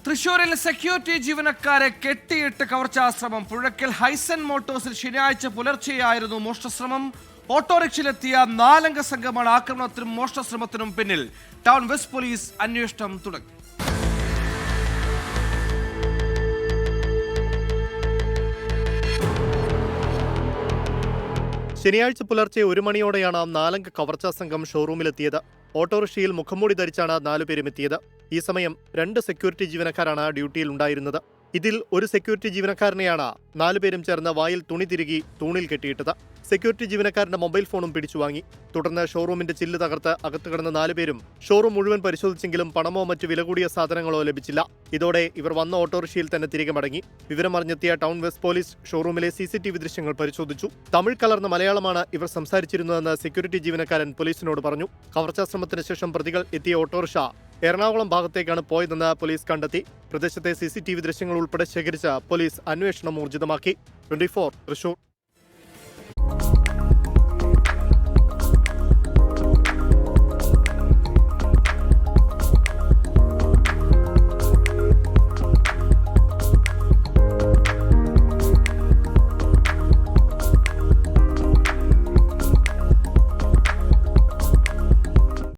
തൃശൂരിൽ സെക്യൂരിറ്റി ജീവനക്കാരെ കെട്ടിയിട്ട് കവർച്ചാശ്രമം. പുഴയ്ക്കൽ ഹൈസൻ മോട്ടോഴ്സിൽ ശനിയാഴ്ച പുലർച്ചെയായിരുന്നു മോഷണശ്രമം. ഓട്ടോറിക്ഷയിലെത്തിയ 4 അംഗ സംഘമാണ് ആക്രമണത്തിനും മോഷണശ്രമത്തിനും പിന്നിൽ. ടൗൺ വെസ്റ്റ് പോലീസ് അന്വേഷണം തുടങ്ങി. ശനിയാഴ്ച പുലർച്ചെ 1 മണിയോടെയാണ് 4 അംഗ കവർച്ചാ സംഘം ഷോറൂമിലെത്തിയത്. ഓട്ടോറിക്ഷയിൽ മുഖംമൂടി ധരിച്ചാണ് 4 പേരും എത്തിയത്. ഈ സമയം 2 സെക്യൂരിറ്റി ജീവനക്കാരാണ് ഡ്യൂട്ടിയിൽ ഉണ്ടായിരുന്നത്. ഇതിൽ ഒരു സെക്യൂരിറ്റി ജീവനക്കാരനെയാണ് 4 പേരും ചേർന്ന് വായിൽ തുണി തിരുകി തൂണിൽ കെട്ടിയിട്ടത്. സെക്യൂരിറ്റി ജീവനക്കാരന്റെ മൊബൈൽ ഫോണും പിടിച്ചുവാങ്ങി. തുടർന്ന് ഷോറൂമിന്റെ ചില്ല് തകർത്ത് അകത്ത് കിടന്ന 4 പേരും ഷോറൂം മുഴുവൻ പരിശോധിച്ചെങ്കിലും പണമോ മറ്റു വില കൂടിയ സാധനങ്ങളോ ലഭിച്ചില്ല. ഇതോടെ ഇവർ വന്ന ഓട്ടോറിക്ഷയിൽ തന്നെ തിരികെ മടങ്ങി. വിവരമറിഞ്ഞെത്തിയ ടൗൺ വെസ്റ്റ് പോലീസ് ഷോറൂമിലെ CCTV ദൃശ്യങ്ങൾ പരിശോധിച്ചു. തമിഴ് കലർന്ന മലയാളമാണ് ഇവർ സംസാരിച്ചിരുന്നതെന്ന് സെക്യൂരിറ്റി ജീവനക്കാരൻ പോലീസിനോട് പറഞ്ഞു. കവർച്ചാശ്രമത്തിന് ശേഷം പ്രതികൾ എത്തിയ ഓട്ടോറിക്ഷ എറണാകുളം ഭാഗത്തേക്കാണ് പോയതെന്ന് പോലീസ് കണ്ടെത്തി. പ്രദേശത്തെ CCTV ദൃശ്യങ്ങൾ ഉൾപ്പെടെ ശേഖരിച്ച് പോലീസ് അന്വേഷണം ഊർജിതമാക്കി. 24 തൃശൂർ.